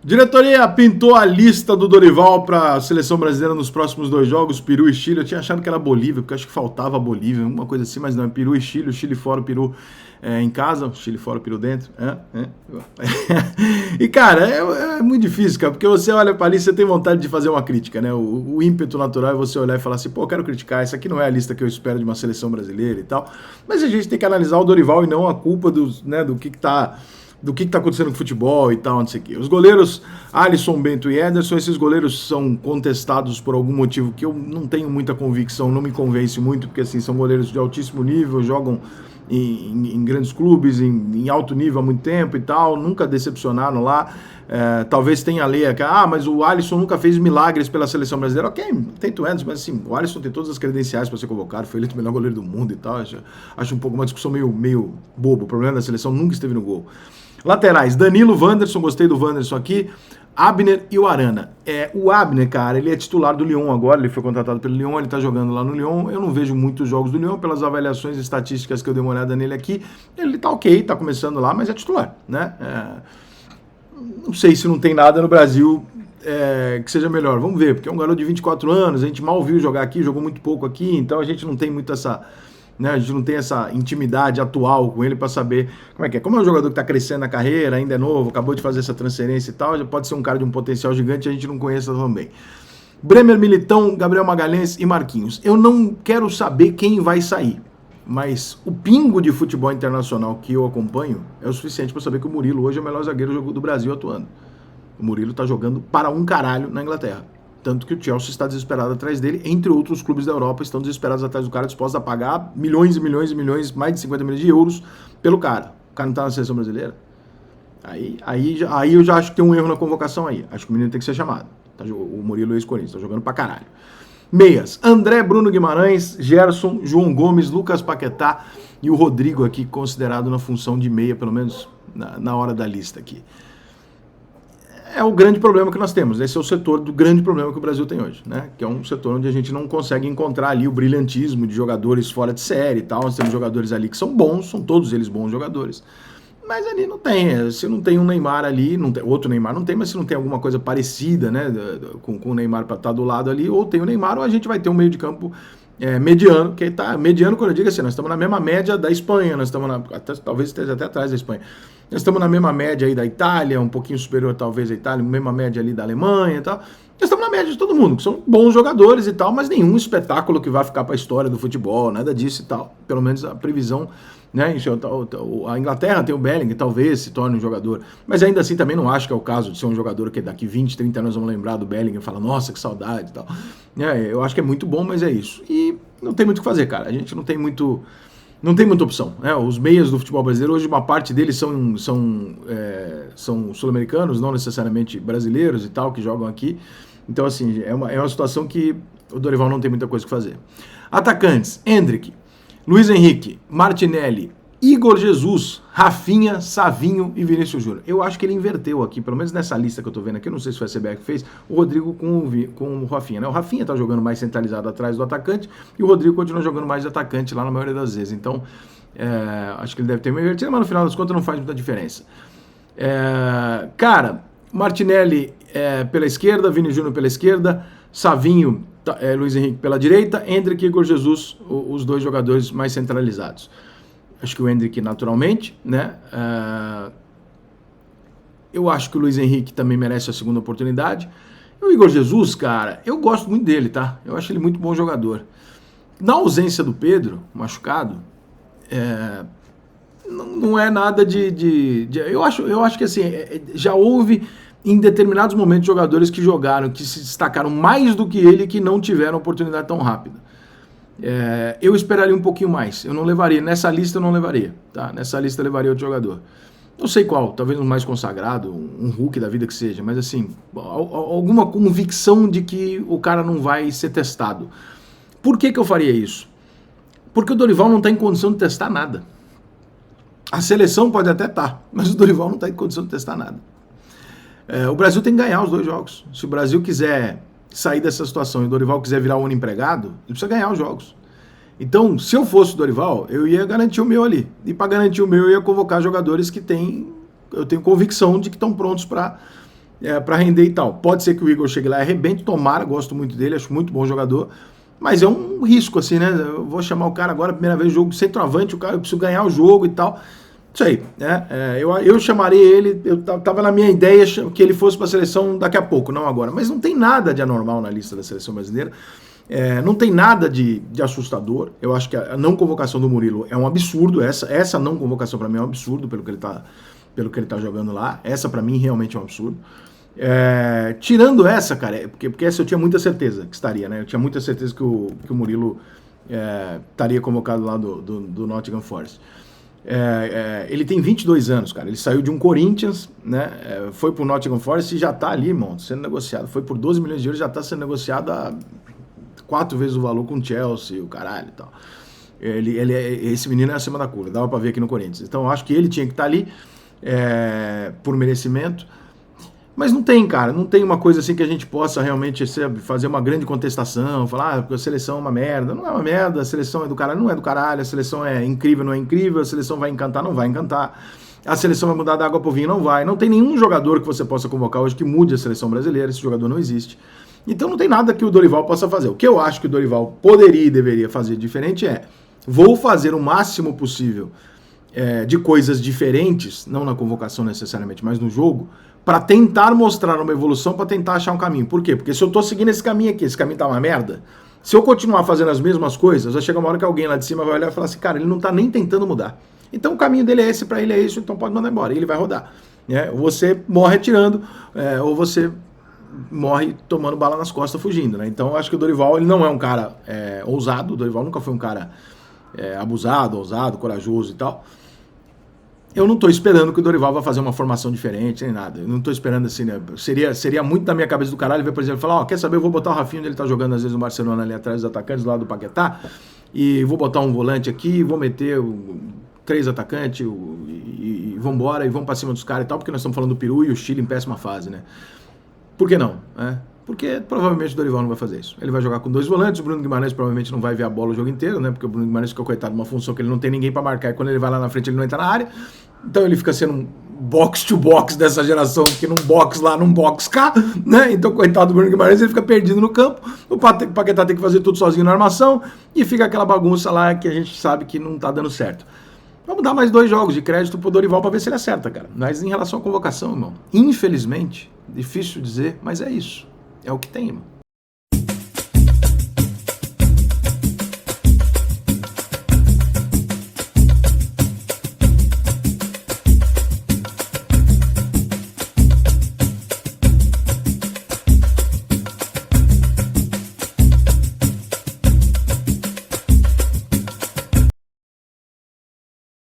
Diretoria pintou a lista do Dorival para a seleção brasileira nos próximos 2 jogos, Peru e Chile. Eu tinha achado que era Bolívia, porque eu acho que faltava a Bolívia, alguma coisa assim, mas não, é Peru e Chile, o Chile fora, o Peru em casa, o Chile fora, o Peru dentro. E, cara, é muito difícil, cara, porque você olha para a lista e tem vontade de fazer uma crítica, né? O ímpeto natural é você olhar e falar assim, pô, eu quero criticar, essa aqui não é a lista que eu espero de uma seleção brasileira e tal. Mas a gente tem que analisar o Dorival e não a culpa do que tá acontecendo com o futebol e tal, não sei o quê. Os goleiros Alisson, Bento e Ederson, esses goleiros são contestados por algum motivo que eu não tenho muita convicção, não me convence muito, porque assim, são goleiros de altíssimo nível, jogam em grandes clubes, em alto nível há muito tempo e tal, nunca decepcionaram lá. Talvez tenha a lei aqui, mas o Alisson nunca fez milagres pela seleção brasileira. Ok, tem Ederson, mas assim, o Alisson tem todas as credenciais para ser convocado, foi eleito o melhor goleiro do mundo e tal. Acho um pouco uma discussão meio bobo. O problema da seleção nunca esteve no gol. Laterais, Danilo, Wanderson, gostei do Wanderson aqui, Abner e o Arana. O Abner, cara, ele é titular do Lyon agora, ele foi contratado pelo Lyon, ele tá jogando lá no Lyon, eu não vejo muitos jogos do Lyon, pelas avaliações estatísticas que eu dei uma olhada nele aqui, ele tá ok, tá começando lá, mas é titular, né? Não sei se não tem nada no Brasil que seja melhor, vamos ver, porque é um garoto de 24 anos, a gente mal viu jogar aqui, jogou muito pouco aqui, então a gente não tem muito essa... A gente não tem essa intimidade atual com ele para saber como é que é. Como é um jogador que está crescendo na carreira, ainda é novo, acabou de fazer essa transferência e tal, já pode ser um cara de um potencial gigante, a gente não conhece também. Bremer, Militão, Gabriel Magalhães e Marquinhos. Eu não quero saber quem vai sair, mas o pingo de futebol internacional que eu acompanho é o suficiente para saber que o Murilo hoje é o melhor zagueiro do Brasil atuando. O Murilo está jogando para um caralho na Inglaterra. Tanto que o Chelsea está desesperado atrás dele, entre outros clubes da Europa estão desesperados atrás do cara, dispostos a pagar milhões e milhões e milhões, mais de 50 milhões de euros pelo cara. O cara não está na seleção brasileira. Aí eu já acho que tem um erro na convocação aí. Acho que o menino tem que ser chamado. O Murilo ex-Corinthians, está jogando pra caralho. Meias, André, Bruno Guimarães, Gerson, João Gomes, Lucas Paquetá e o Rodrigo aqui, considerado na função de meia, pelo menos na hora da lista aqui. É o grande problema que nós temos. Esse é o setor do grande problema que o Brasil tem hoje, né? Que é um setor onde a gente não consegue encontrar ali o brilhantismo de jogadores fora de série e tal. Nós temos jogadores ali que são bons, são todos eles bons jogadores. Mas ali não tem. Se não tem um Neymar ali, não tem, outro Neymar não tem, mas se não tem alguma coisa parecida, né, com o Neymar para estar do lado ali, ou tem o Neymar, ou a gente vai ter um meio de campo mediano, que tá mediano quando eu digo assim, nós estamos na mesma média da Espanha, nós estamos talvez esteja até atrás da Espanha. Nós estamos na mesma média aí da Itália, um pouquinho superior talvez à Itália, mesma média ali da Alemanha e tal. Nós estamos na média de todo mundo, que são bons jogadores e tal, mas nenhum espetáculo que vai ficar para a história do futebol, nada disso e tal. Pelo menos a previsão, né? A Inglaterra tem o Bellingham, talvez se torne um jogador, mas ainda assim também não acho que é o caso de ser um jogador que daqui 20, 30 anos vamos lembrar do Bellingham e falar, nossa, que saudade e tal. Eu acho que é muito bom, mas é isso. E não tem muito o que fazer, cara. A gente não tem muita opção, né? Os meias do futebol brasileiro, hoje uma parte deles são sul-americanos, não necessariamente brasileiros e tal, que jogam aqui. Então, assim, é uma situação que o Dorival não tem muita coisa que fazer. Atacantes, Endrick, Luiz Henrique, Martinelli, Igor Jesus, Rafinha, Savinho e Vinícius Júnior. Eu acho que ele inverteu aqui, pelo menos nessa lista que eu tô vendo aqui, eu não sei se foi a CBF que fez, o Rodrigo com o Rafinha, né? O Rafinha tá jogando mais centralizado atrás do atacante e o Rodrigo continua jogando mais de atacante lá na maioria das vezes. Então, acho que ele deve ter invertido, mas no final das contas não faz muita diferença. Cara, Martinelli pela esquerda, Vini Júnior pela esquerda, Savinho, Luiz Henrique pela direita, Endrick e Igor Jesus, os dois jogadores mais centralizados. Acho que o Endrick naturalmente, né? Eu acho que o Luiz Henrique também merece a segunda oportunidade. E o Igor Jesus, cara, eu gosto muito dele, tá? Eu acho ele muito bom jogador. Na ausência do Pedro, machucado, não é nada eu acho que assim, já houve em determinados momentos jogadores que jogaram, que se destacaram mais do que ele, que não tiveram oportunidade tão rápida. Eu esperaria um pouquinho mais. Eu não levaria, nessa lista eu não levaria, tá? Nessa lista eu levaria outro jogador. Não sei qual, talvez um mais consagrado, um Hulk da vida que seja, mas assim, alguma convicção de que o cara não vai ser testado. Por que eu faria isso? Porque o Dorival não está em condição de testar nada. A seleção pode até estar, mas o Dorival não está em condição de testar nada. O Brasil tem que ganhar os 2 jogos. Se o Brasil quiser sair dessa situação e o Dorival quiser virar um empregado, ele precisa ganhar os jogos. Então, se eu fosse o Dorival, eu ia garantir o meu ali. E para garantir o meu, eu ia convocar jogadores que eu tenho convicção de que estão prontos para para render e tal. Pode ser que o Igor chegue lá e arrebente, tomara, gosto muito dele, acho muito bom jogador, mas é um risco, assim, né? Eu vou chamar o cara agora, primeira vez, jogo centroavante, o cara, eu preciso ganhar o jogo e tal. Isso aí, né? Eu chamaria ele, eu tava na minha ideia que ele fosse para a seleção daqui a pouco, não agora. Mas não tem nada de anormal na lista da seleção brasileira, não tem nada de assustador. Eu acho que a não convocação do Murilo é um absurdo, essa não convocação para mim é um absurdo pelo que ele tá jogando lá. Essa para mim realmente é um absurdo. Tirando essa, cara, porque essa eu tinha muita certeza que estaria, né? Eu tinha muita certeza que o Murilo estaria convocado lá do Nottingham Forest. Ele tem 22 anos, cara. Ele saiu de um Corinthians, né? Foi pro Nottingham Forest e já tá ali, irmão, sendo negociado. Foi por 12 milhões de euros, já tá sendo negociado a 4 vezes o valor com o Chelsea, o caralho e tal. Esse menino é acima da curva, dava pra ver aqui no Corinthians. Então eu acho que ele tinha que estar ali por merecimento. Mas não tem, cara, não tem uma coisa assim que a gente possa realmente fazer uma grande contestação, falar a seleção é uma merda. Não é uma merda, a seleção é do caralho, não é do caralho, a seleção é incrível, não é incrível, a seleção vai encantar, não vai encantar, a seleção vai mudar da água pro vinho, não vai. Não tem nenhum jogador que você possa convocar hoje que mude a seleção brasileira, esse jogador não existe. Então não tem nada que o Dorival possa fazer. O que eu acho que o Dorival poderia e deveria fazer diferente vou fazer o máximo possível de coisas diferentes, não na convocação necessariamente, mas no jogo, para tentar mostrar uma evolução, para tentar achar um caminho. Por quê? Porque se eu tô seguindo esse caminho aqui, esse caminho tá uma merda, se eu continuar fazendo as mesmas coisas, vai chegar uma hora que alguém lá de cima vai olhar e falar assim, cara, ele não tá nem tentando mudar. Então o caminho dele é esse, para ele é isso, então pode mandar embora, e ele vai rodar. Ou você morre atirando, ou você morre tomando bala nas costas, fugindo, né? Então eu acho que o Dorival, ele não é um cara ousado, o Dorival nunca foi um cara abusado, ousado, corajoso e tal. Eu não estou esperando que o Dorival vá fazer uma formação diferente, nem nada. Eu não estou esperando assim, né? Seria muito da minha cabeça do caralho ver, por exemplo, falar, quer saber, eu vou botar o Rafinha onde ele está jogando às vezes no Barcelona ali atrás dos atacantes, do lado do Paquetá, e vou botar um volante aqui, vou meter 3 atacantes e vambora, e vamos para cima dos caras e tal, porque nós estamos falando do Peru e o Chile em péssima fase, né? Por que não? Porque provavelmente o Dorival não vai fazer isso. Ele vai jogar com 2 volantes, o Bruno Guimarães provavelmente não vai ver a bola o jogo inteiro, né? Porque o Bruno Guimarães fica coitado numa função que ele não tem ninguém para marcar, e quando ele vai lá na frente ele não entra na área. Então ele fica sendo um box-to-box dessa geração, que num box lá, num box cá, né? Então coitado do Bruno Guimarães, ele fica perdido no campo, o Paquetá tem que fazer tudo sozinho na armação, e fica aquela bagunça lá que a gente sabe que não tá dando certo. Vamos dar mais 2 jogos de crédito pro Dorival para ver se ele acerta, cara. Mas em relação à convocação, irmão, infelizmente, difícil dizer, mas é isso. É o que tem, irmão.